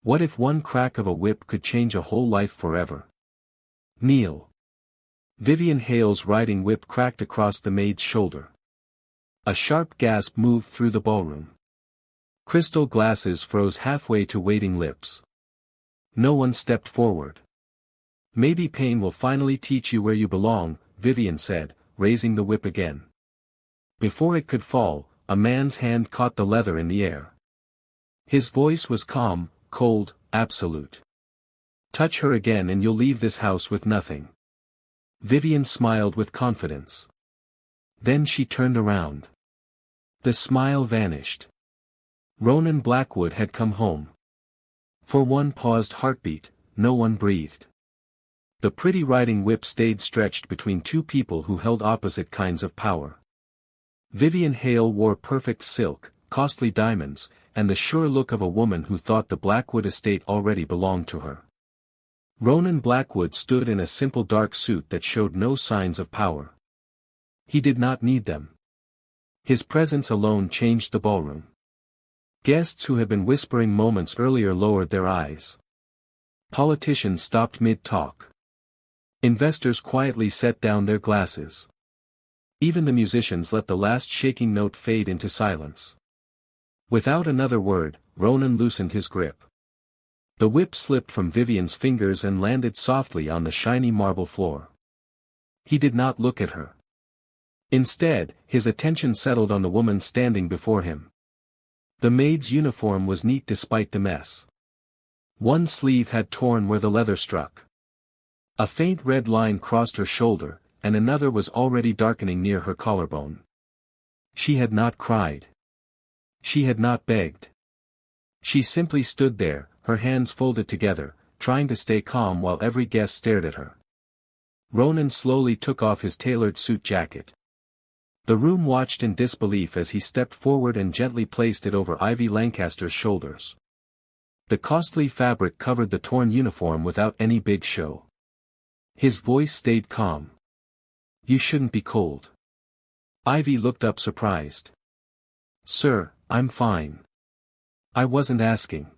What if one crack of a whip could change a whole life forever? Kneel. Vivian Hale's riding whip cracked across the maid's shoulder. A sharp gasp moved through the ballroom. Crystal glasses froze halfway to waiting lips. No one stepped forward. Maybe pain will finally teach you where you belong, Vivian said, raising the whip again. Before it could fall, a man's hand caught the leather in the air. His voice was calm, cold, absolute. Touch her again and you'll leave this house with nothing. Vivian smiled with confidence. Then she turned around. The smile vanished. Ronan Blackwood had come home. For one paused heartbeat, no one breathed. The pretty riding whip stayed stretched between two people who held opposite kinds of power. Vivian Hale wore perfect silk, costly diamonds, and the sure look of a woman who thought the Blackwood estate already belonged to her. Ronan Blackwood stood in a simple dark suit that showed no signs of power. He did not need them. His presence alone changed the ballroom. Guests who had been whispering moments earlier lowered their eyes. Politicians stopped mid-talk. Investors quietly set down their glasses. Even the musicians let the last shaking note fade into silence. Without another word, Ronan loosened his grip. The whip slipped from Vivian's fingers and landed softly on the shiny marble floor. He did not look at her. Instead, his attention settled on the woman standing before him. The maid's uniform was neat despite the mess. One sleeve had torn where the leather struck. A faint red line crossed her shoulder, and another was already darkening near her collarbone. She had not cried. She had not begged. She simply stood there, her hands folded together, trying to stay calm while every guest stared at her. Ronan slowly took off his tailored suit jacket. The room watched in disbelief as he stepped forward and gently placed it over Ivy Lancaster's shoulders. The costly fabric covered the torn uniform without any big show. His voice stayed calm. "You shouldn't be cold." Ivy looked up surprised. "Sir, I'm fine. I wasn't asking."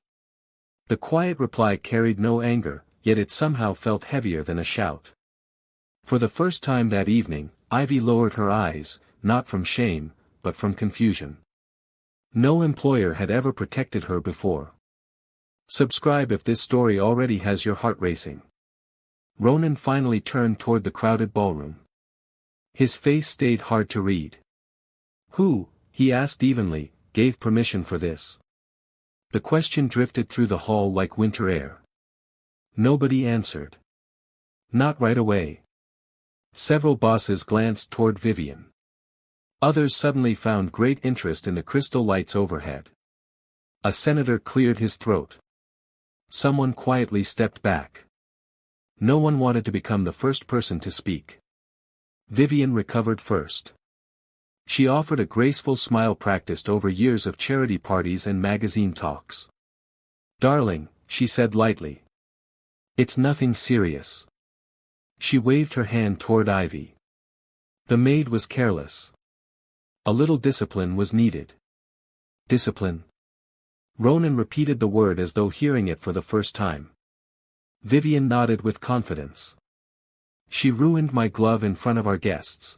The quiet reply carried no anger, yet it somehow felt heavier than a shout. For the first time that evening, Ivy lowered her eyes, not from shame, but from confusion. No employer had ever protected her before. Subscribe if this story already has your heart racing. Ronan finally turned toward the crowded ballroom. His face stayed hard to read. "Who," he asked evenly, "gave permission for this?" The question drifted through the hall like winter air. Nobody answered. Not right away. Several bosses glanced toward Vivian. Others suddenly found great interest in the crystal lights overhead. A senator cleared his throat. Someone quietly stepped back. No one wanted to become the first person to speak. Vivian recovered first. She offered a graceful smile practiced over years of charity parties and magazine talks. "Darling," she said lightly. "It's nothing serious." She waved her hand toward Ivy. The maid was careless. A little discipline was needed. Discipline. Ronan repeated the word as though hearing it for the first time. Vivian nodded with confidence. "She ruined my glove in front of our guests.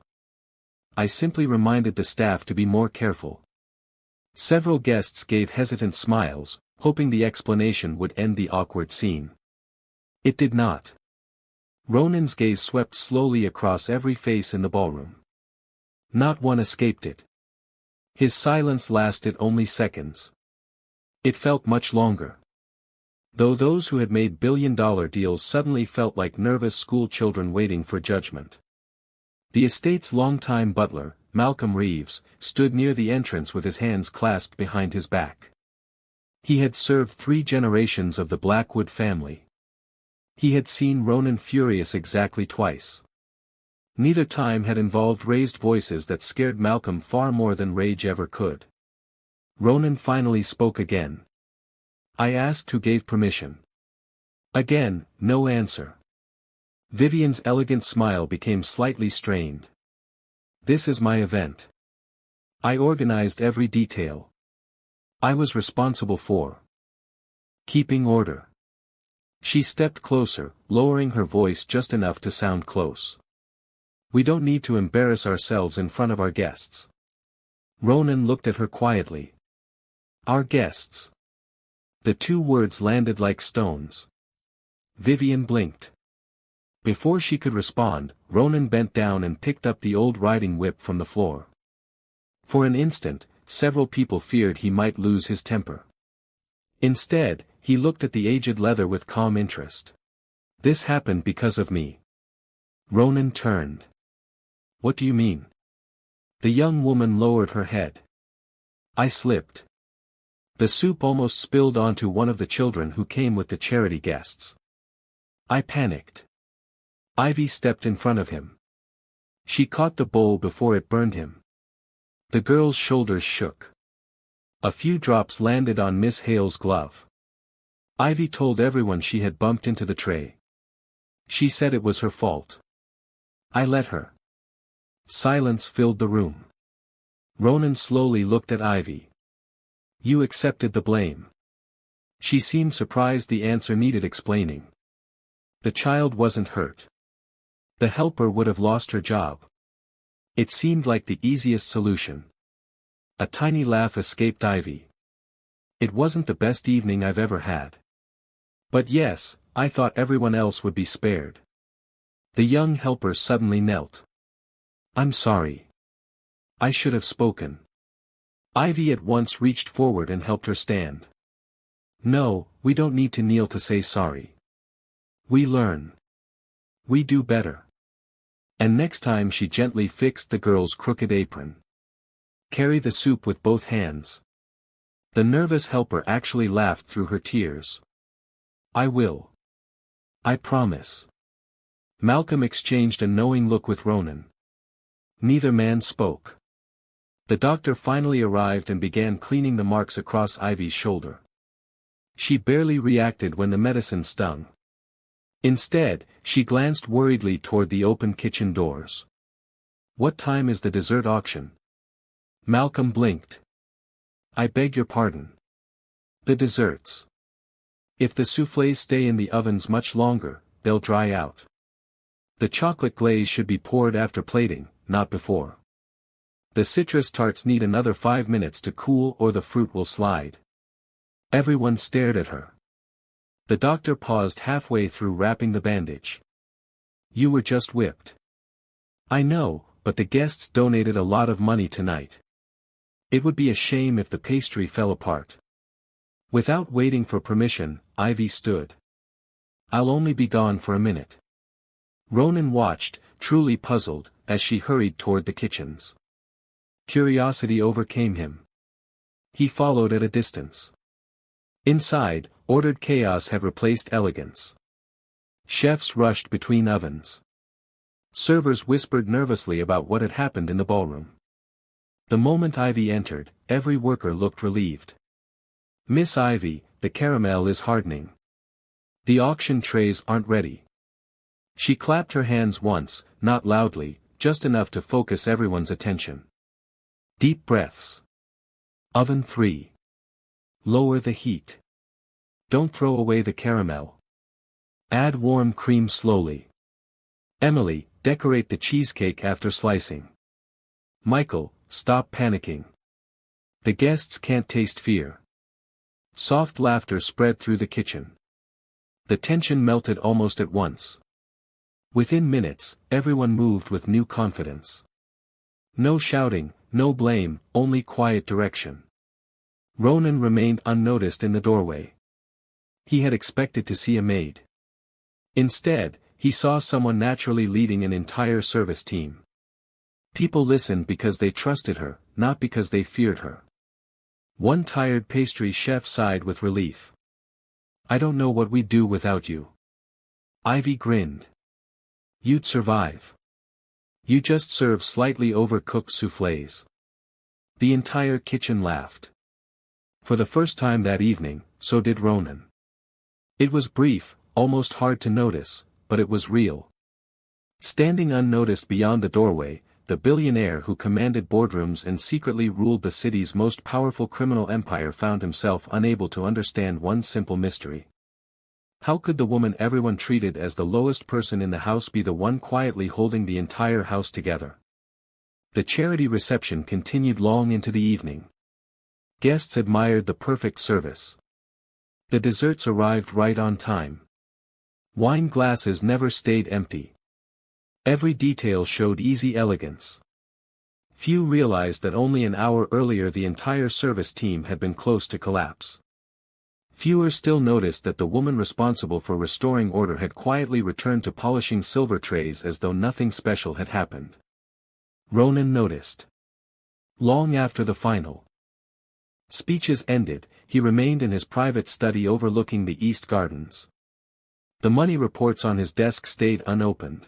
I simply reminded the staff to be more careful." Several guests gave hesitant smiles, hoping the explanation would end the awkward scene. It did not. Ronan's gaze swept slowly across every face in the ballroom. Not one escaped it. His silence lasted only seconds. It felt much longer. Though those who had made billion-dollar deals suddenly felt like nervous school children waiting for judgment. The estate's longtime butler, Malcolm Reeves, stood near the entrance with his hands clasped behind his back. He had served 3 generations of the Blackwood family. He had seen Ronan furious exactly twice. Neither time had involved raised voices that scared Malcolm far more than rage ever could. Ronan finally spoke again. "I asked who gave permission." Again, no answer. Vivian's elegant smile became slightly strained. "This is my event. I organized every detail. I was responsible for Keeping order. She stepped closer, lowering her voice just enough to sound close. We don't need to embarrass ourselves in front of our guests. Ronan looked at her quietly. Our guests. The two words landed like stones. Vivian blinked. Before she could respond, Ronan bent down and picked up the old riding whip from the floor. For an instant, several people feared he might lose his temper. Instead, he looked at the aged leather with calm interest. This happened because of me. Ronan turned. What do you mean? The young woman lowered her head. I slipped. The soup almost spilled onto one of the children who came with the charity guests. I panicked. Ivy stepped in front of him. She caught the bowl before it burned him. The girl's shoulders shook. A few drops landed on Miss Hale's glove. Ivy told everyone she had bumped into the tray. She said it was her fault. I let her. Silence filled the room. Ronan slowly looked at Ivy. You accepted the blame. She seemed surprised the answer needed explaining. The child wasn't hurt. The helper would have lost her job. It seemed like the easiest solution. A tiny laugh escaped Ivy. It wasn't the best evening I've ever had. But yes, I thought everyone else would be spared. The young helper suddenly knelt. I'm sorry. I should have spoken. Ivy at once reached forward and helped her stand. No, we don't need to kneel to say sorry. We learn. We do better. And next time she gently fixed the girl's crooked apron. Carry the soup with both hands. The nervous helper actually laughed through her tears. I will. I promise. Malcolm exchanged a knowing look with Ronan. Neither man spoke. The doctor finally arrived and began cleaning the marks across Ivy's shoulder. She barely reacted when the medicine stung. Instead, she glanced worriedly toward the open kitchen doors. What time is the dessert auction? Malcolm blinked. I beg your pardon. The desserts. If the soufflés stay in the ovens much longer, they'll dry out. The chocolate glaze should be poured after plating, not before. The citrus tarts need another 5 minutes to cool or the fruit will slide. Everyone stared at her. The doctor paused halfway through wrapping the bandage. You were just whipped. I know, but the guests donated a lot of money tonight. It would be a shame if the pastry fell apart. Without waiting for permission, Ivy stood. I'll only be gone for a minute. Ronan watched, truly puzzled, as she hurried toward the kitchens. Curiosity overcame him. He followed at a distance. Inside, ordered chaos had replaced elegance. Chefs rushed between ovens. Servers whispered nervously about what had happened in the ballroom. The moment Ivy entered, every worker looked relieved. Miss Ivy, the caramel is hardening. The auction trays aren't ready. She clapped her hands once, not loudly, just enough to focus everyone's attention. Deep breaths. Oven 3. Lower the heat. Don't throw away the caramel. Add warm cream slowly. Emily, decorate the cheesecake after slicing. Michael, stop panicking. The guests can't taste fear. Soft laughter spread through the kitchen. The tension melted almost at once. Within minutes, everyone moved with new confidence. No shouting, no blame, only quiet direction. Ronan remained unnoticed in the doorway. He had expected to see a maid. Instead, he saw someone naturally leading an entire service team. People listened because they trusted her, not because they feared her. One tired pastry chef sighed with relief. I don't know what we'd do without you. Ivy grinned. You'd survive. You just serve slightly overcooked soufflés. The entire kitchen laughed. For the first time that evening, so did Ronan. It was brief, almost hard to notice, but it was real. Standing unnoticed beyond the doorway, the billionaire who commanded boardrooms and secretly ruled the city's most powerful criminal empire, found himself unable to understand one simple mystery. How could the woman everyone treated as the lowest person in the house be the one quietly holding the entire house together? The charity reception continued long into the evening. Guests admired the perfect service. The desserts arrived right on time. Wine glasses never stayed empty. Every detail showed easy elegance. Few realized that only an hour earlier the entire service team had been close to collapse. Fewer still noticed that the woman responsible for restoring order had quietly returned to polishing silver trays as though nothing special had happened. Ronan noticed. Long after the final speeches ended, he remained in his private study overlooking the East Gardens. The money reports on his desk stayed unopened.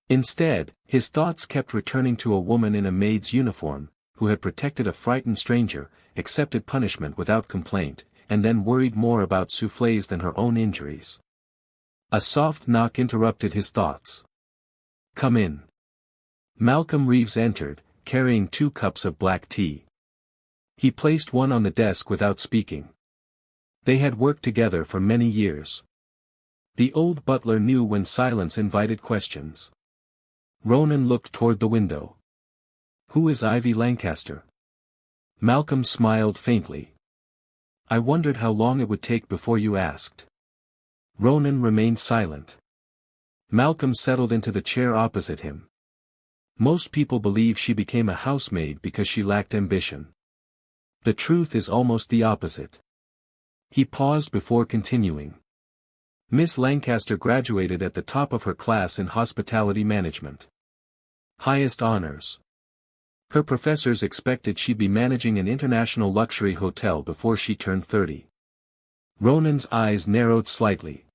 Instead, his thoughts kept returning to a woman in a maid's uniform, who had protected a frightened stranger, accepted punishment without complaint, and then worried more about soufflés than her own injuries. A soft knock interrupted his thoughts. "Come in." Malcolm Reeves entered, carrying 2 cups of black tea. He placed one on the desk without speaking. They had worked together for many years. The old butler knew when silence invited questions. Ronan looked toward the window. "Who is Ivy Lancaster?" Malcolm smiled faintly. "I wondered how long it would take before you asked." Ronan remained silent. Malcolm settled into the chair opposite him. "Most people believe she became a housemaid because she lacked ambition. The truth is almost the opposite." He paused before continuing. "Miss Lancaster graduated at the top of her class in hospitality management. Highest honors. Her professors expected she'd be managing an international luxury hotel before she turned 30. Ronan's eyes narrowed slightly.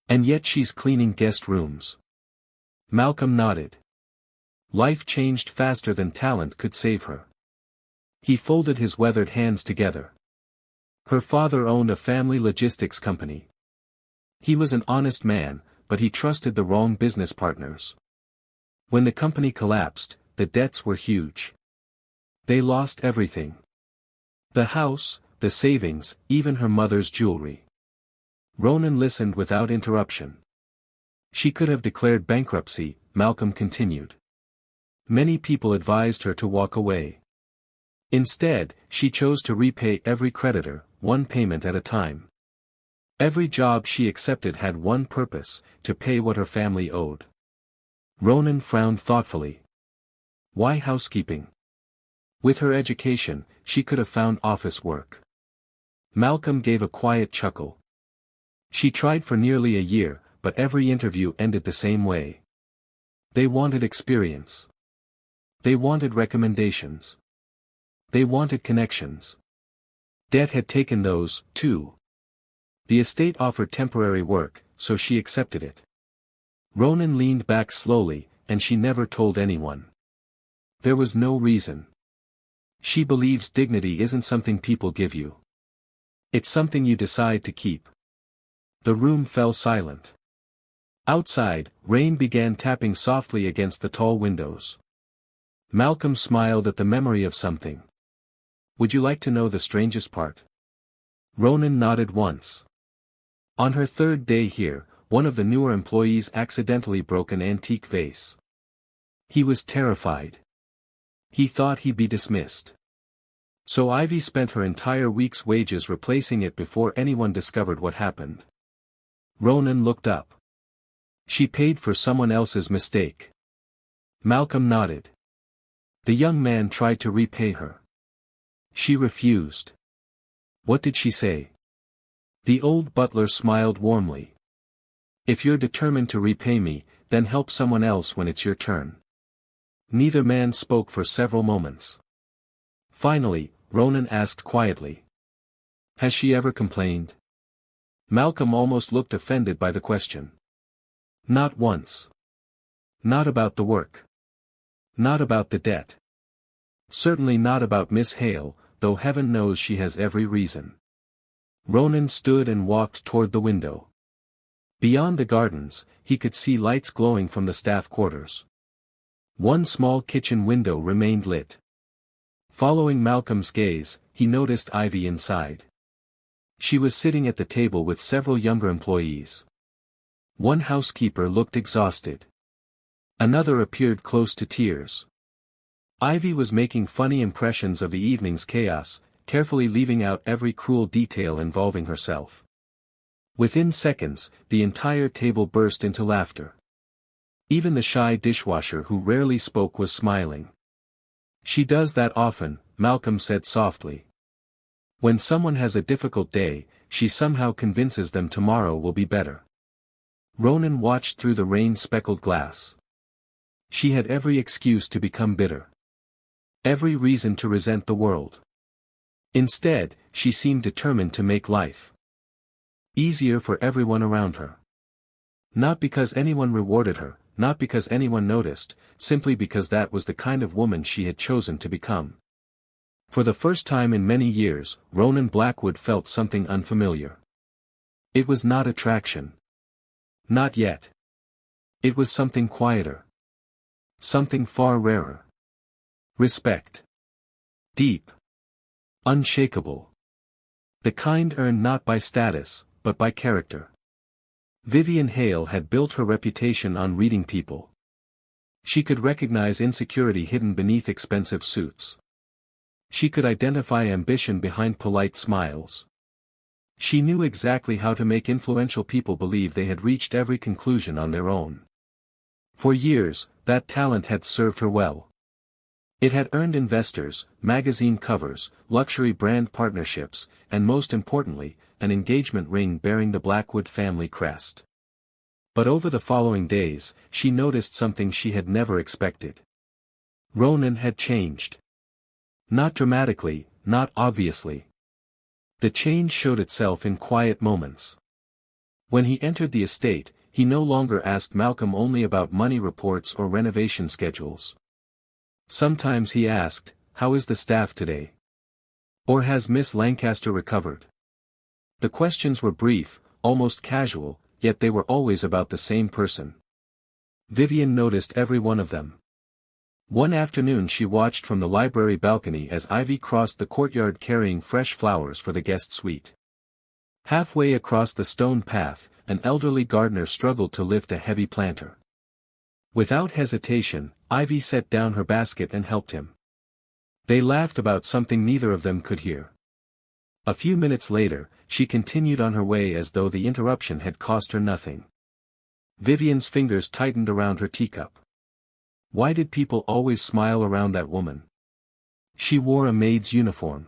"And yet she's cleaning guest rooms." Malcolm nodded. "Life changed faster than talent could save her." He folded his weathered hands together. "Her father owned a family logistics company. He was an honest man, but he trusted the wrong business partners. When the company collapsed, the debts were huge. They lost everything. The house, the savings, even her mother's jewelry." Ronan listened without interruption. "She could have declared bankruptcy," Malcolm continued. "Many people advised her to walk away. Instead, she chose to repay every creditor, one payment at a time. Every job she accepted had one purpose, to pay what her family owed." Ronan frowned thoughtfully. "Why housekeeping? With her education, she could have found office work." Malcolm gave a quiet chuckle. "She tried for nearly a year, but every interview ended the same way. They wanted experience. They wanted recommendations. They wanted connections. Debt had taken those, too. The estate offered temporary work, so she accepted it." Ronan leaned back slowly, "And she never told anyone." "There was no reason. She believes dignity isn't something people give you. It's something you decide to keep." The room fell silent. Outside, rain began tapping softly against the tall windows. Malcolm smiled at the memory of something. "Would you like to know the strangest part?" Ronan nodded once. "On her 3rd day here, one of the newer employees accidentally broke an antique vase. He was terrified. He thought he'd be dismissed. So Ivy spent her entire week's wages replacing it before anyone discovered what happened." Ronan looked up. "She paid for someone else's mistake." Malcolm nodded. "The young man tried to repay her. She refused." "What did she say?" The old butler smiled warmly. "If you're determined to repay me, then help someone else when it's your turn." Neither man spoke for several moments. Finally, Ronan asked quietly. "Has she ever complained?" Malcolm almost looked offended by the question. "Not once. Not about the work. Not about the debt. Certainly not about Miss Hale, though heaven knows she has every reason." Ronan stood and walked toward the window. Beyond the gardens, he could see lights glowing from the staff quarters. One small kitchen window remained lit. Following Malcolm's gaze, he noticed Ivy inside. She was sitting at the table with several younger employees. One housekeeper looked exhausted. Another appeared close to tears. Ivy was making funny impressions of the evening's chaos, carefully leaving out every cruel detail involving herself. Within seconds, the entire table burst into laughter. Even the shy dishwasher who rarely spoke was smiling. "She does that often," Malcolm said softly. "When someone has a difficult day, she somehow convinces them tomorrow will be better." Ronan watched through the rain-speckled glass. She had every excuse to become bitter. Every reason to resent the world. Instead, she seemed determined to make life easier for everyone around her. Not because anyone rewarded her, not because anyone noticed, simply because that was the kind of woman she had chosen to become. For the first time in many years, Ronan Blackwood felt something unfamiliar. It was not attraction. Not yet. It was something quieter. Something far rarer. Respect. Deep. Unshakable. The kind earned not by status, but by character. Vivian Hale had built her reputation on reading people. She could recognize insecurity hidden beneath expensive suits. She could identify ambition behind polite smiles. She knew exactly how to make influential people believe they had reached every conclusion on their own. For years, that talent had served her well. It had earned investors, magazine covers, luxury brand partnerships, and most importantly, an engagement ring bearing the Blackwood family crest. But over the following days, she noticed something she had never expected. Ronan had changed. Not dramatically, not obviously. The change showed itself in quiet moments. When he entered the estate, he no longer asked Malcolm only about money reports or renovation schedules. Sometimes he asked, "How is the staff today?" Or "Has Miss Lancaster recovered?" The questions were brief, almost casual, yet they were always about the same person. Vivian noticed every one of them. One afternoon she watched from the library balcony as Ivy crossed the courtyard carrying fresh flowers for the guest suite. Halfway across the stone path, an elderly gardener struggled to lift a heavy planter. Without hesitation, Ivy set down her basket and helped him. They laughed about something neither of them could hear. A few minutes later, she continued on her way as though the interruption had cost her nothing. Vivian's fingers tightened around her teacup. Why did people always smile around that woman? She wore a maid's uniform.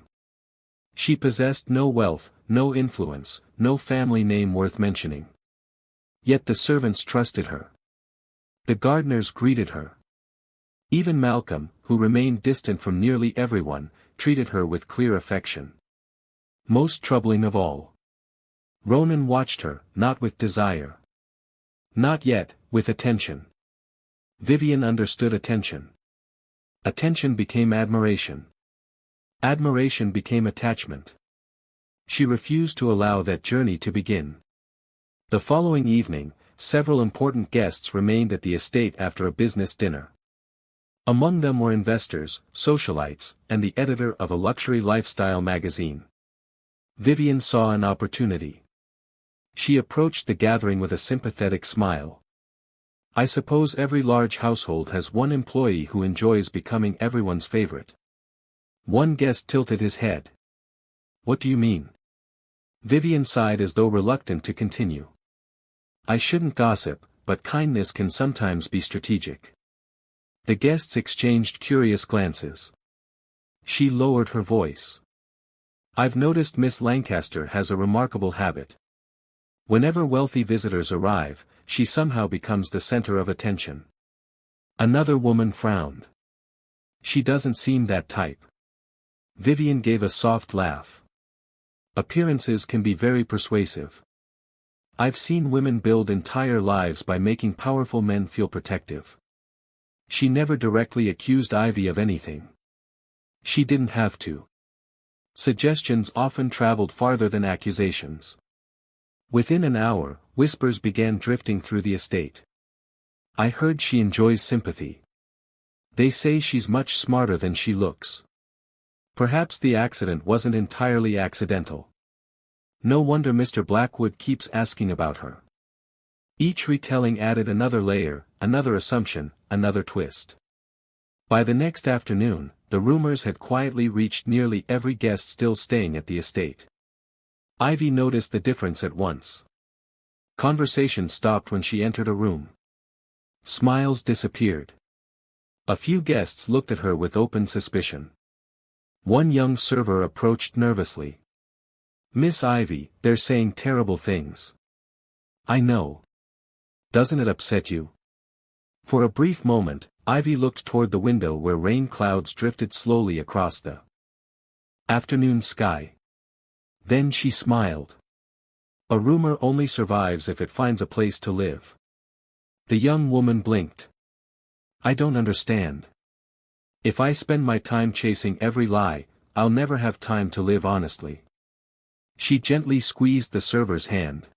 She possessed no wealth, no influence, no family name worth mentioning. Yet the servants trusted her. The gardeners greeted her. Even Malcolm, who remained distant from nearly everyone, treated her with clear affection. Most troubling of all. Ronan watched her, not with desire. Not yet, with attention. Vivian understood attention. Attention became admiration. Admiration became attachment. She refused to allow that journey to begin. The following evening, several important guests remained at the estate after a business dinner. Among them were investors, socialites, and the editor of a luxury lifestyle magazine. Vivian saw an opportunity. She approached the gathering with a sympathetic smile. "I suppose every large household has one employee who enjoys becoming everyone's favorite." One guest tilted his head. "What do you mean?" Vivian sighed as though reluctant to continue. "I shouldn't gossip, but kindness can sometimes be strategic." The guests exchanged curious glances. She lowered her voice. "I've noticed Miss Lancaster has a remarkable habit. Whenever wealthy visitors arrive, she somehow becomes the center of attention." Another woman frowned. "She doesn't seem that type." Vivian gave a soft laugh. "Appearances can be very persuasive. I've seen women build entire lives by making powerful men feel protective." She never directly accused Ivy of anything. She didn't have to. Suggestions often traveled farther than accusations. Within an hour, whispers began drifting through the estate. "I heard she enjoys sympathy." They say she's much smarter than she looks. Perhaps the accident wasn't entirely accidental. No wonder Mr. Blackwood keeps asking about her. Each retelling added another layer, another assumption, another twist. By the next afternoon, the rumors had quietly reached nearly every guest still staying at the estate. Ivy noticed the difference at once. Conversation stopped when she entered a room. Smiles disappeared. A few guests looked at her with open suspicion. One young server approached nervously. "Miss Ivy, they're saying terrible things." "I know. Doesn't it upset you?" For a brief moment, Ivy looked toward the window where rain clouds drifted slowly across the afternoon sky. Then she smiled. A rumor only survives if it finds a place to live. The young woman blinked. "I don't understand. If I spend my time chasing every lie, I'll never have time to live honestly." She gently squeezed the server's hand.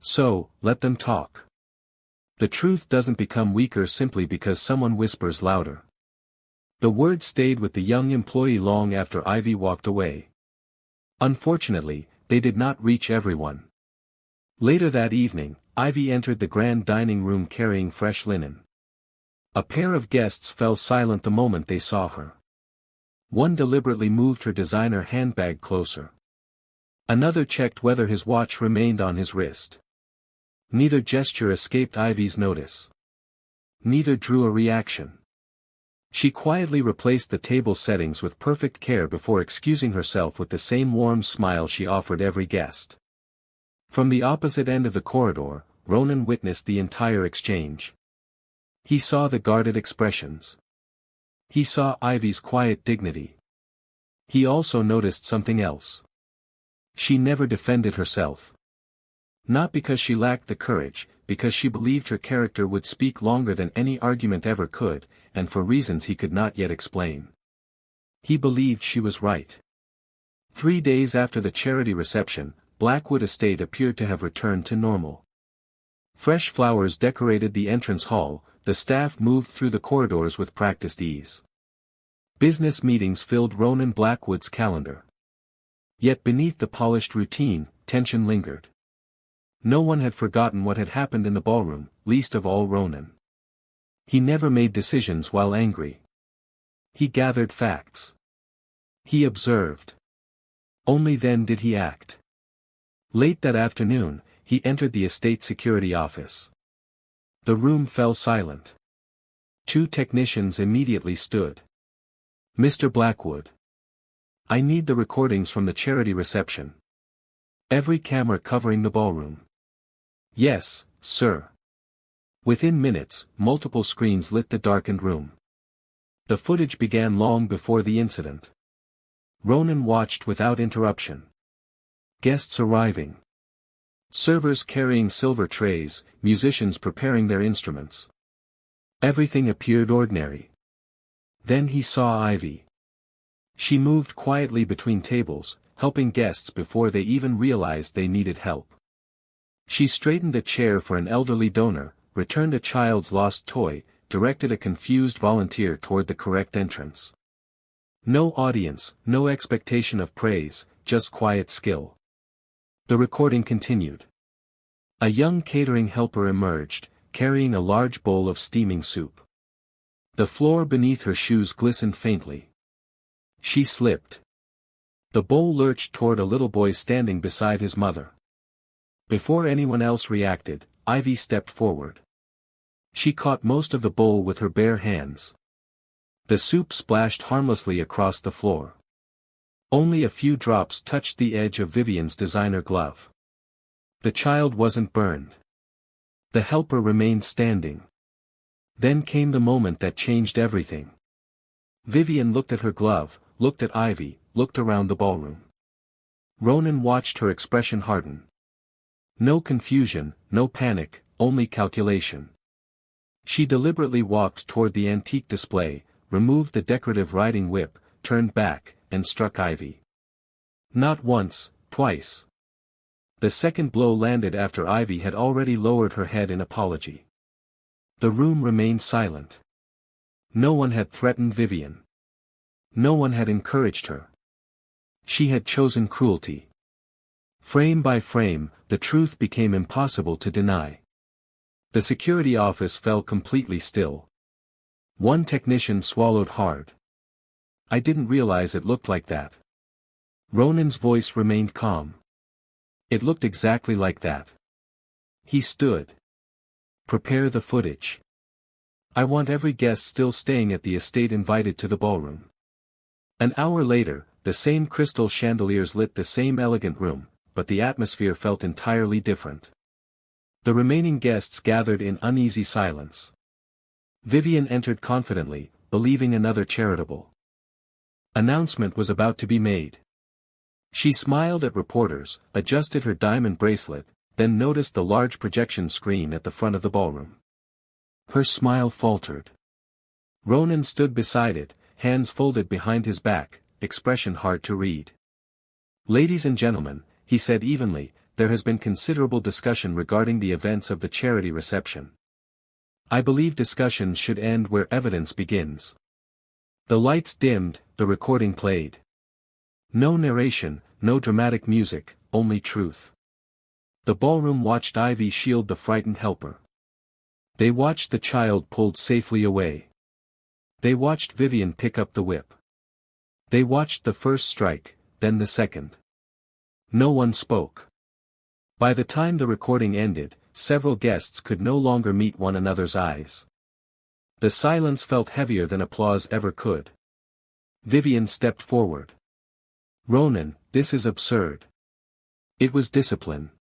"So, let them talk. The truth doesn't become weaker simply because someone whispers louder." The word stayed with the young employee long after Ivy walked away. Unfortunately, they did not reach everyone. Later that evening, Ivy entered the grand dining room carrying fresh linen. A pair of guests fell silent the moment they saw her. One deliberately moved her designer handbag closer. Another checked whether his watch remained on his wrist. Neither gesture escaped Ivy's notice. Neither drew a reaction. She quietly replaced the table settings with perfect care before excusing herself with the same warm smile she offered every guest. From the opposite end of the corridor, Ronan witnessed the entire exchange. He saw the guarded expressions. He saw Ivy's quiet dignity. He also noticed something else. She never defended herself. Not because she lacked the courage, because she believed her character would speak longer than any argument ever could, and for reasons he could not yet explain. He believed she was right. 3 days after the charity reception, Blackwood Estate appeared to have returned to normal. Fresh flowers decorated the entrance hall, the staff moved through the corridors with practiced ease. Business meetings filled Ronan Blackwood's calendar. Yet beneath the polished routine, tension lingered. No one had forgotten what had happened in the ballroom, least of all Ronan. He never made decisions while angry. He gathered facts. He observed. Only then did he act. Late that afternoon, he entered the estate security office. The room fell silent. 2 technicians immediately stood. "Mr. Blackwood. I need the recordings from the charity reception. Every camera covering the ballroom." "Yes, sir." Within minutes, multiple screens lit the darkened room. The footage began long before the incident. Ronan watched without interruption. Guests arriving. Servers carrying silver trays, musicians preparing their instruments. Everything appeared ordinary. Then he saw Ivy. She moved quietly between tables, helping guests before they even realized they needed help. She straightened a chair for an elderly donor, returned a child's lost toy, directed a confused volunteer toward the correct entrance. No audience, no expectation of praise, just quiet skill. The recording continued. A young catering helper emerged, carrying a large bowl of steaming soup. The floor beneath her shoes glistened faintly. She slipped. The bowl lurched toward a little boy standing beside his mother. Before anyone else reacted, Ivy stepped forward. She caught most of the bowl with her bare hands. The soup splashed harmlessly across the floor. Only a few drops touched the edge of Vivian's designer glove. The child wasn't burned. The helper remained standing. Then came the moment that changed everything. Vivian looked at her glove, looked at Ivy, looked around the ballroom. Ronan watched her expression harden. No confusion, no panic, only calculation. She deliberately walked toward the antique display, removed the decorative riding whip, turned back, and struck Ivy. Not once, twice. The second blow landed after Ivy had already lowered her head in apology. The room remained silent. No one had threatened Vivian. No one had encouraged her. She had chosen cruelty. Frame by frame, the truth became impossible to deny. The security office fell completely still. One technician swallowed hard. I didn't realize it looked like that. Ronan's voice remained calm. It looked exactly like that. He stood. Prepare the footage. I want every guest still staying at the estate invited to the ballroom. An hour later, the same crystal chandeliers lit the same elegant room, but the atmosphere felt entirely different. The remaining guests gathered in uneasy silence. Vivian entered confidently, believing another charitable announcement was about to be made. She smiled at reporters, adjusted her diamond bracelet, then noticed the large projection screen at the front of the ballroom. Her smile faltered. Ronan stood beside it, hands folded behind his back, expression hard to read. Ladies and gentlemen, he said evenly, there has been considerable discussion regarding the events of the charity reception. I believe discussions should end where evidence begins. The lights dimmed, the recording played. No narration, no dramatic music, only truth. The ballroom watched Ivy shield the frightened helper. They watched the child pulled safely away. They watched Vivian pick up the whip. They watched the first strike, then the second. No one spoke. By the time the recording ended, several guests could no longer meet one another's eyes. The silence felt heavier than applause ever could. Vivian stepped forward. Ronan, this is absurd. It was discipline.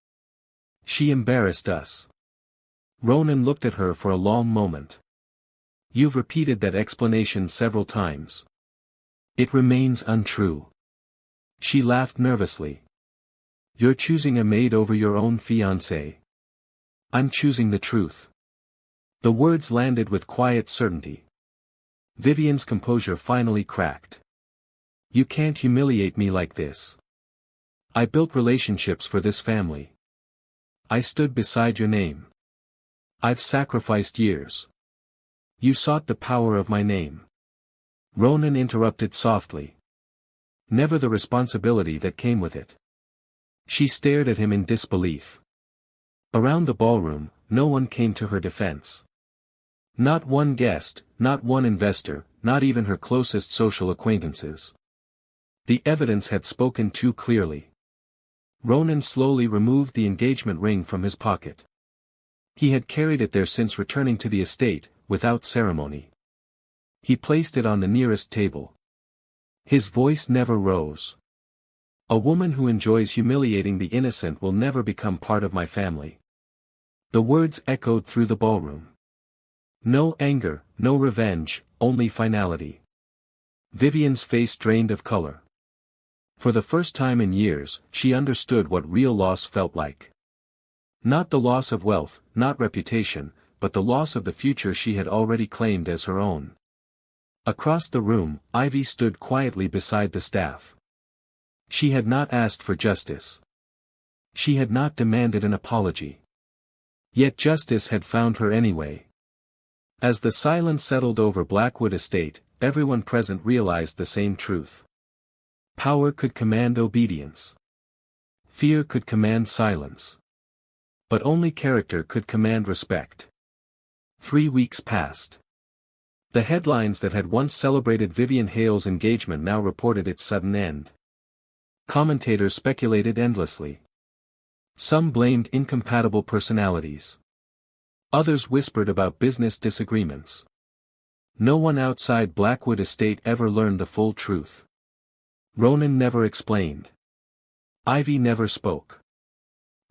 She embarrassed us. Ronan looked at her for a long moment. You've repeated that explanation several times. It remains untrue. She laughed nervously. You're choosing a maid over your own fiancée. I'm choosing the truth. The words landed with quiet certainty. Vivian's composure finally cracked. You can't humiliate me like this. I built relationships for this family. I stood beside your name. I've sacrificed years. You sought the power of my name. Ronan interrupted softly. Never the responsibility that came with it. She stared at him in disbelief. Around the ballroom, no one came to her defense. Not one guest, not one investor, not even her closest social acquaintances. The evidence had spoken too clearly. Ronan slowly removed the engagement ring from his pocket. He had carried it there since returning to the estate, without ceremony. He placed it on the nearest table. His voice never rose. A woman who enjoys humiliating the innocent will never become part of my family. The words echoed through the ballroom. No anger, no revenge, only finality. Vivian's face drained of color. For the first time in years, she understood what real loss felt like. Not the loss of wealth, not reputation, but the loss of the future she had already claimed as her own. Across the room, Ivy stood quietly beside the staff. She had not asked for justice. She had not demanded an apology. Yet justice had found her anyway. As the silence settled over Blackwood Estate, everyone present realized the same truth. Power could command obedience. Fear could command silence. But only character could command respect. 3 weeks passed. The headlines that had once celebrated Vivian Hale's engagement now reported its sudden end. Commentators speculated endlessly. Some blamed incompatible personalities. Others whispered about business disagreements. No one outside Blackwood Estate ever learned the full truth. Ronan never explained. Ivy never spoke.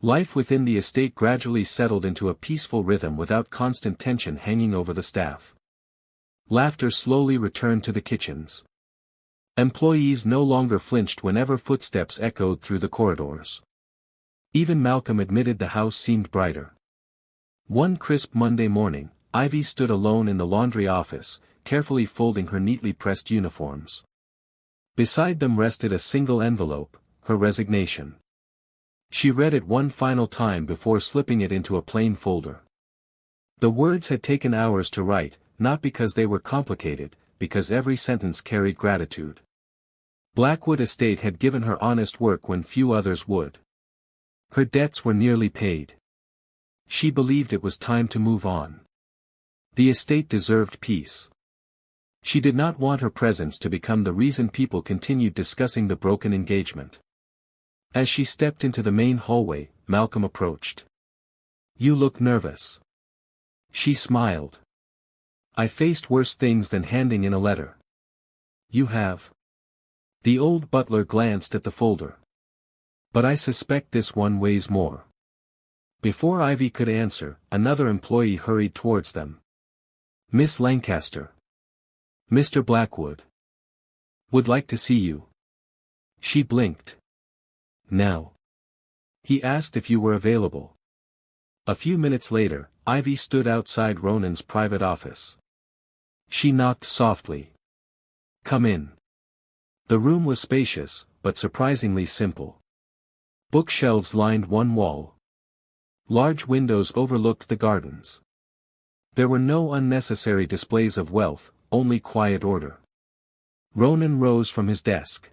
Life within the estate gradually settled into a peaceful rhythm without constant tension hanging over the staff. Laughter slowly returned to the kitchens. Employees no longer flinched whenever footsteps echoed through the corridors. Even Malcolm admitted the house seemed brighter. One crisp Monday morning, Ivy stood alone in the laundry office, carefully folding her neatly pressed uniforms. Beside them rested a single envelope, her resignation. She read it one final time before slipping it into a plain folder. The words had taken hours to write, not because they were complicated, because every sentence carried gratitude. Blackwood Estate had given her honest work when few others would. Her debts were nearly paid. She believed it was time to move on. The estate deserved peace. She did not want her presence to become the reason people continued discussing the broken engagement. As she stepped into the main hallway, Malcolm approached. "You look nervous." She smiled. "I faced worse things than handing in a letter." "You have?" The old butler glanced at the folder. "But I suspect this one weighs more." Before Ivy could answer, another employee hurried towards them. "Miss Lancaster. Mr. Blackwood. Would like to see you." She blinked. "Now?" He asked if you were available. A few minutes later, Ivy stood outside Ronan's private office. She knocked softly. "Come in." The room was spacious, but surprisingly simple. Bookshelves lined one wall. Large windows overlooked the gardens. There were no unnecessary displays of wealth, only quiet order. Ronan rose from his desk.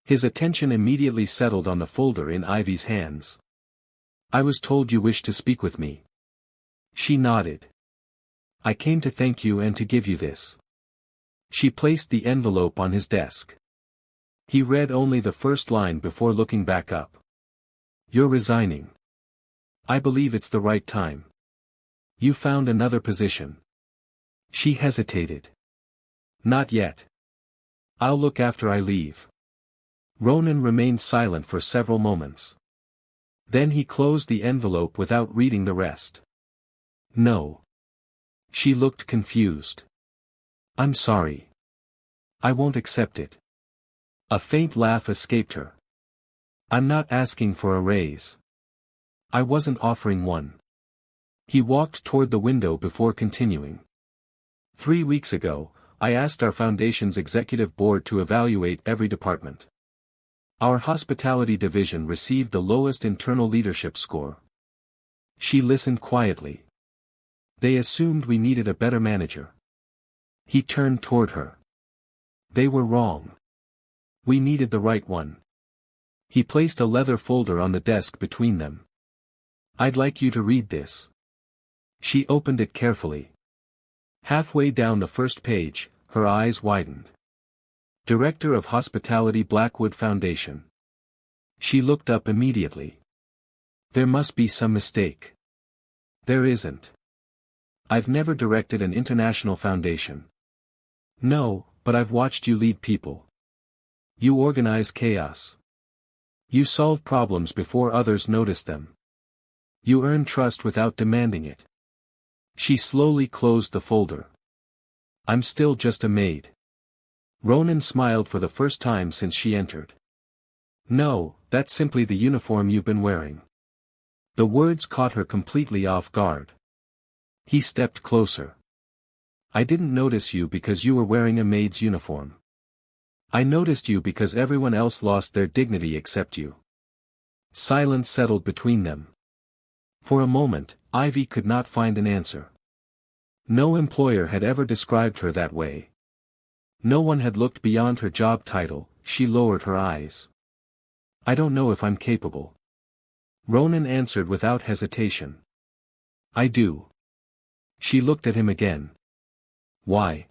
His attention immediately settled on the folder in Ivy's hands. "I was told you wished to speak with me." She nodded. "I came to thank you and to give you this." She placed the envelope on his desk. He read only the first line before looking back up. "You're resigning." "I believe it's the right time." "You found another position." She hesitated. "Not yet. I'll look after I leave." Ronan remained silent for several moments. Then he closed the envelope without reading the rest. "No." She looked confused. "I'm sorry. I won't accept it." A faint laugh escaped her. "I'm not asking for a raise. I wasn't offering one." He walked toward the window before continuing. 3 weeks ago, I asked our foundation's executive board to evaluate every department. Our hospitality division received the lowest internal leadership score." She listened quietly. "They assumed we needed a better manager." He turned toward her. "They were wrong. We needed the right one." He placed a leather folder on the desk between them. "I'd like you to read this." She opened it carefully. Halfway down the first page, her eyes widened. "Director of Hospitality, Blackwood Foundation." She looked up immediately. "There must be some mistake." "There isn't. I've never directed an international foundation." "No, but I've watched you lead people. You organize chaos. You solve problems before others notice them. You earn trust without demanding it." She slowly closed the folder. "I'm still just a maid." Ronan smiled for the first time since she entered. "No, that's simply the uniform you've been wearing." The words caught her completely off guard. He stepped closer. "I didn't notice you because you were wearing a maid's uniform. I noticed you because everyone else lost their dignity except you." Silence settled between them. For a moment, Ivy could not find an answer. No employer had ever described her that way. No one had looked beyond her job title. She lowered her eyes. "I don't know if I'm capable." Ronan answered without hesitation. "I do." She looked at him again. "Why?"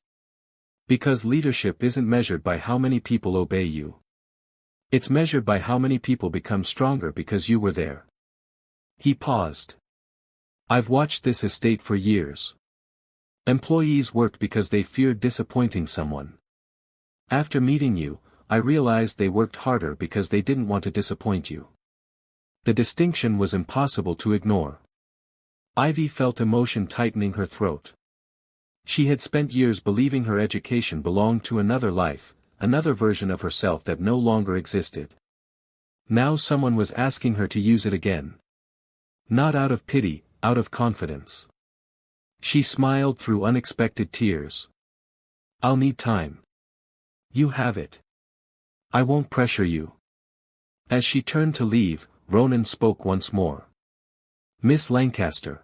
"Because leadership isn't measured by how many people obey you. It's measured by how many people become stronger because you were there." He paused. "I've watched this estate for years. Employees worked because they feared disappointing someone. After meeting you, I realized they worked harder because they didn't want to disappoint you." The distinction was impossible to ignore. Ivy felt emotion tightening her throat. She had spent years believing her education belonged to another life, another version of herself that no longer existed. Now someone was asking her to use it again. Not out of pity, out of confidence. She smiled through unexpected tears. "I'll need time." "You have it. I won't pressure you." As she turned to leave, Ronan spoke once more. "Miss Lancaster."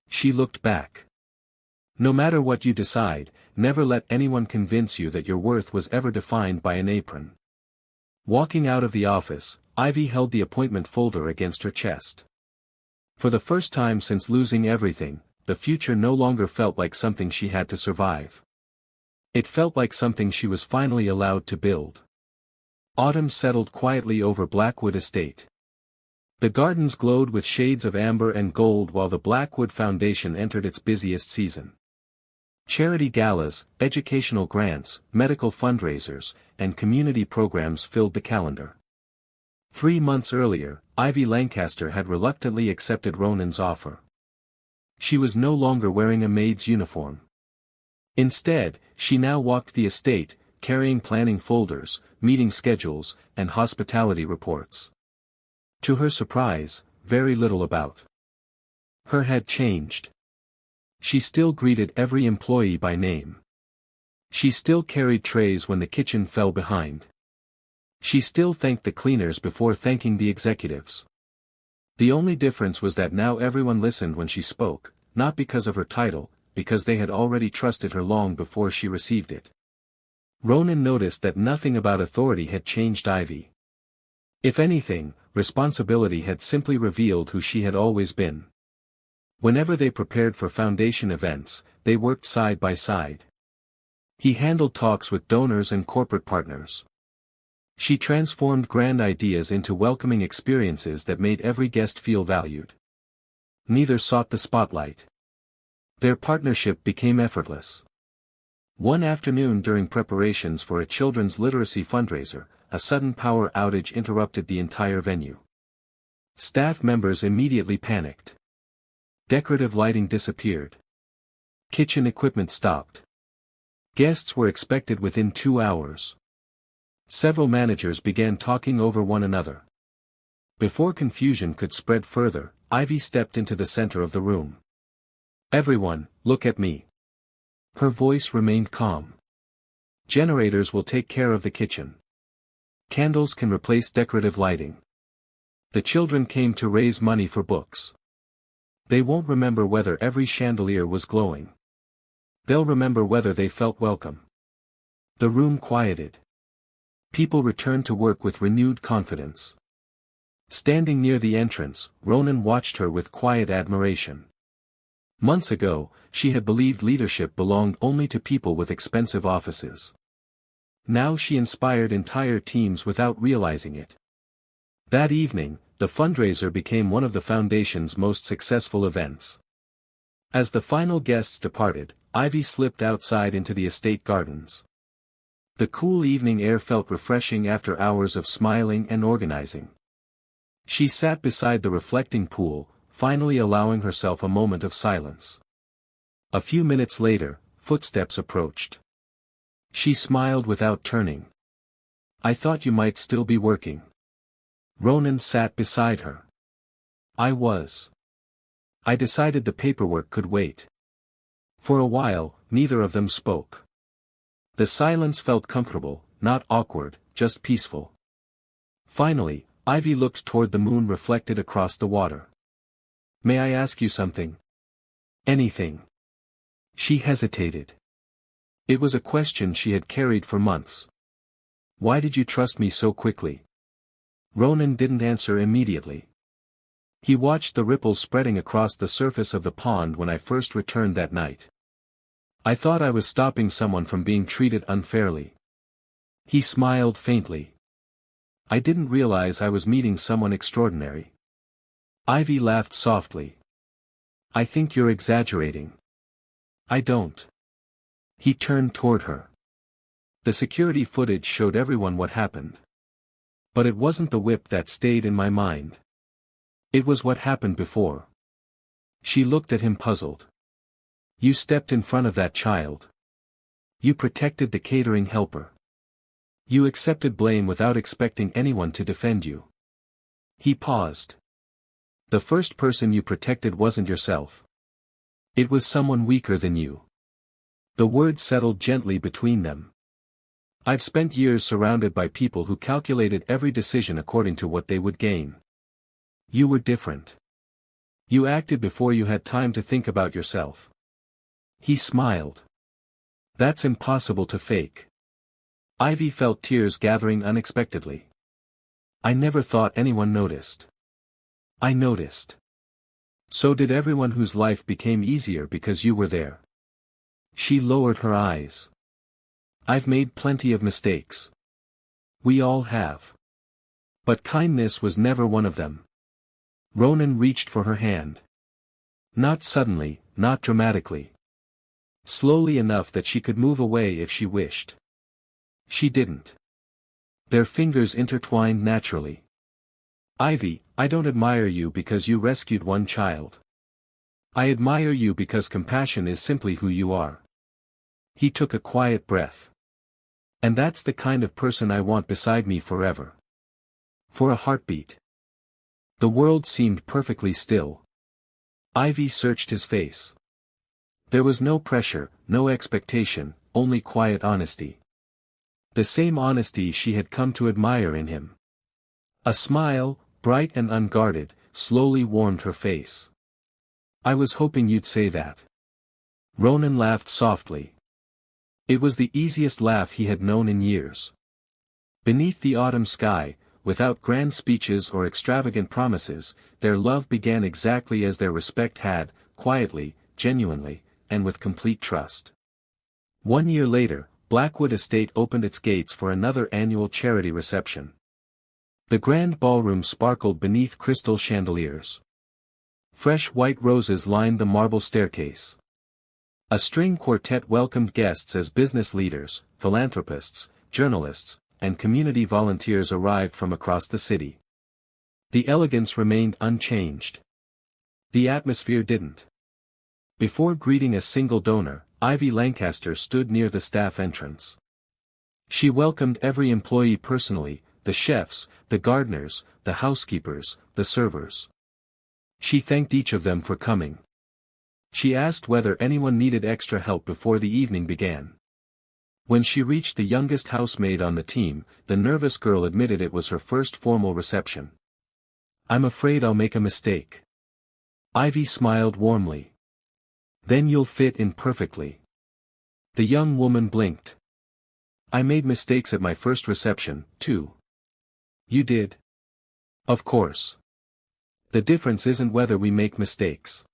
She looked back. No matter what you decide, never let anyone convince you that your worth was ever defined by an apron. Walking out of the office, Ivy held the appointment folder against her chest. For the first time since losing everything, the future no longer felt like something she had to survive. It felt like something she was finally allowed to build. Autumn settled quietly over Blackwood Estate. The gardens glowed with shades of amber and gold while the Blackwood Foundation entered its busiest season. Charity galas, educational grants, medical fundraisers, and community programs filled the calendar. 3 months earlier, Ivy Lancaster had reluctantly accepted Ronan's offer. She was no longer wearing a maid's uniform. Instead, she now walked the estate, carrying planning folders, meeting schedules, and hospitality reports. To her surprise, very little about her had changed. She still greeted every employee by name. She still carried trays when the kitchen fell behind. She still thanked the cleaners before thanking the executives. The only difference was that now everyone listened when she spoke, not because of her title, because they had already trusted her long before she received it. Ronan noticed that nothing about authority had changed Ivy. If anything, responsibility had simply revealed who she had always been. Whenever they prepared for foundation events, they worked side by side. He handled talks with donors and corporate partners. She transformed grand ideas into welcoming experiences that made every guest feel valued. Neither sought the spotlight. Their partnership became effortless. One afternoon during preparations for a children's literacy fundraiser, a sudden power outage interrupted the entire venue. Staff members immediately panicked. Decorative lighting disappeared. Kitchen equipment stopped. Guests were expected within 2 hours. Several managers began talking over one another. Before confusion could spread further, Ivy stepped into the center of the room. "Everyone, look at me." Her voice remained calm. "Generators will take care of the kitchen. Candles can replace decorative lighting. The children came to raise money for books. They won't remember whether every chandelier was glowing. They'll remember whether they felt welcome." The room quieted. People returned to work with renewed confidence. Standing near the entrance, Ronan watched her with quiet admiration. Months ago, she had believed leadership belonged only to people with expensive offices. Now she inspired entire teams without realizing it. That evening, the fundraiser became one of the foundation's most successful events. As the final guests departed, Ivy slipped outside into the estate gardens. The cool evening air felt refreshing after hours of smiling and organizing. She sat beside the reflecting pool, finally allowing herself a moment of silence. A few minutes later, footsteps approached. She smiled without turning. "I thought you might still be working." Ronan sat beside her. "I was. I decided the paperwork could wait." For a while, neither of them spoke. The silence felt comfortable, not awkward, just peaceful. Finally, Ivy looked toward the moon reflected across the water. "May I ask you something?" "Anything." She hesitated. It was a question she had carried for months. "Why did you trust me so quickly?" Ronan didn't answer immediately. He watched the ripples spreading across the surface of the pond when I first returned that night. "I thought I was stopping someone from being treated unfairly." He smiled faintly. "I didn't realize I was meeting someone extraordinary." Ivy laughed softly. "I think you're exaggerating." "I don't." He turned toward her. The security footage showed everyone what happened. But it wasn't the whip that stayed in my mind. It was what happened before. She looked at him puzzled. "You stepped in front of that child. You protected the catering helper. You accepted blame without expecting anyone to defend you." He paused. "The first person you protected wasn't yourself. It was someone weaker than you." The words settled gently between them. "I've spent years surrounded by people who calculated every decision according to what they would gain. You were different. You acted before you had time to think about yourself. He smiled. That's impossible to fake. Ivy felt tears gathering unexpectedly. I never thought anyone noticed. I noticed. So did everyone whose life became easier because you were there. She lowered her eyes. I've made plenty of mistakes. We all have. But kindness was never one of them. Ronan reached for her hand. Not suddenly, not dramatically. Slowly enough that she could move away if she wished. She didn't. Their fingers intertwined naturally. Ivy, I don't admire you because you rescued one child. I admire you because compassion is simply who you are. He took a quiet breath. And that's the kind of person I want beside me forever. For a heartbeat. The world seemed perfectly still. Ivy searched his face. There was no pressure, no expectation, only quiet honesty. The same honesty she had come to admire in him. A smile, bright and unguarded, slowly warmed her face. I was hoping you'd say that. Ronan laughed softly. It was the easiest laugh he had known in years. Beneath the autumn sky, without grand speeches or extravagant promises, their love began exactly as their respect had, quietly, genuinely, and with complete trust. 1 year later, Blackwood Estate opened its gates for another annual charity reception. The grand ballroom sparkled beneath crystal chandeliers. Fresh white roses lined the marble staircase. A string quartet welcomed guests as business leaders, philanthropists, journalists, and community volunteers arrived from across the city. The elegance remained unchanged. The atmosphere didn't. Before greeting a single donor, Ivy Lancaster stood near the staff entrance. She welcomed every employee personally, the chefs, the gardeners, the housekeepers, the servers. She thanked each of them for coming. She asked whether anyone needed extra help before the evening began. When she reached the youngest housemaid on the team, the nervous girl admitted it was her first formal reception. I'm afraid I'll make a mistake. Ivy smiled warmly. Then you'll fit in perfectly. The young woman blinked. I made mistakes at my first reception, too. You did? Of course. The difference isn't whether we make mistakes.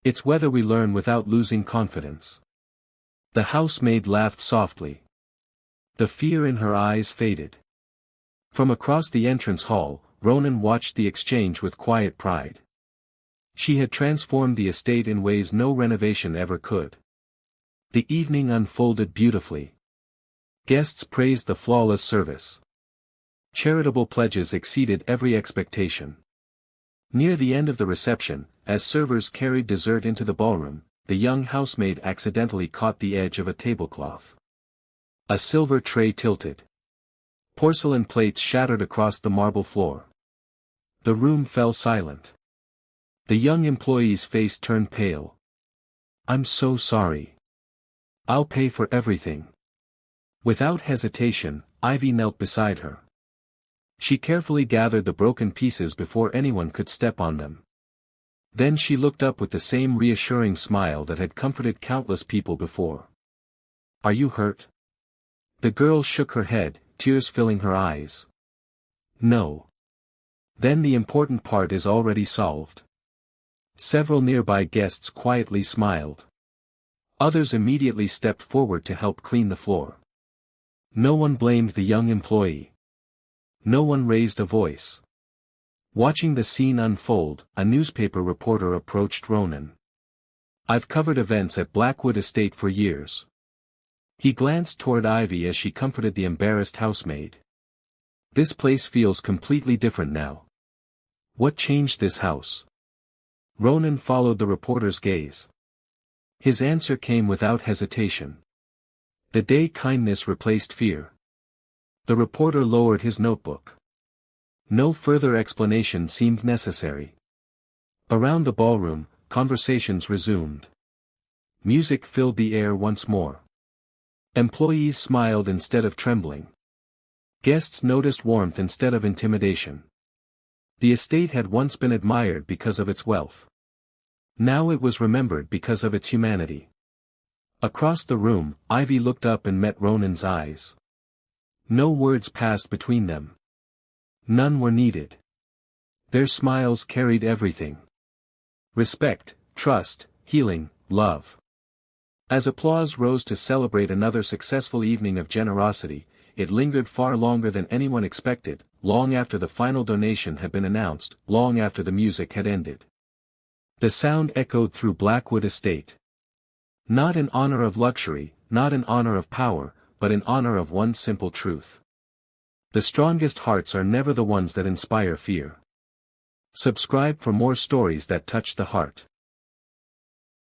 It's whether we learn without losing confidence. The housemaid laughed softly. The fear in her eyes faded. From across the entrance hall, Ronan watched the exchange with quiet pride. She had transformed the estate in ways no renovation ever could. The evening unfolded beautifully. Guests praised the flawless service. Charitable pledges exceeded every expectation. Near the end of the reception, as servers carried dessert into the ballroom, the young housemaid accidentally caught the edge of a tablecloth. A silver tray tilted. Porcelain plates shattered across the marble floor. The room fell silent. The young employee's face turned pale. I'm so sorry. I'll pay for everything. Without hesitation, Ivy knelt beside her. She carefully gathered the broken pieces before anyone could step on them. Then she looked up with the same reassuring smile that had comforted countless people before. Are you hurt? The girl shook her head, tears filling her eyes. No. Then the important part is already solved. Several nearby guests quietly smiled. Others immediately stepped forward to help clean the floor. No one blamed the young employee. No one raised a voice. Watching the scene unfold, a newspaper reporter approached Ronan. I've covered events at Blackwood Estate for years. He glanced toward Ivy as she comforted the embarrassed housemaid. This place feels completely different now. What changed this house? Ronan followed the reporter's gaze. His answer came without hesitation. The day kindness replaced fear. The reporter lowered his notebook. No further explanation seemed necessary. Around the ballroom, conversations resumed. Music filled the air once more. Employees smiled instead of trembling. Guests noticed warmth instead of intimidation. The estate had once been admired because of its wealth. Now it was remembered because of its humanity. Across the room, Ivy looked up and met Ronan's eyes. No words passed between them. None were needed. Their smiles carried everything. Respect, trust, healing, love. As applause rose to celebrate another successful evening of generosity, it lingered far longer than anyone expected, long after the final donation had been announced, long after the music had ended. The sound echoed through Blackwood Estate. Not in honor of luxury, not in honor of power, but in honor of one simple truth. The strongest hearts are never the ones that inspire fear. Subscribe for more stories that touch the heart.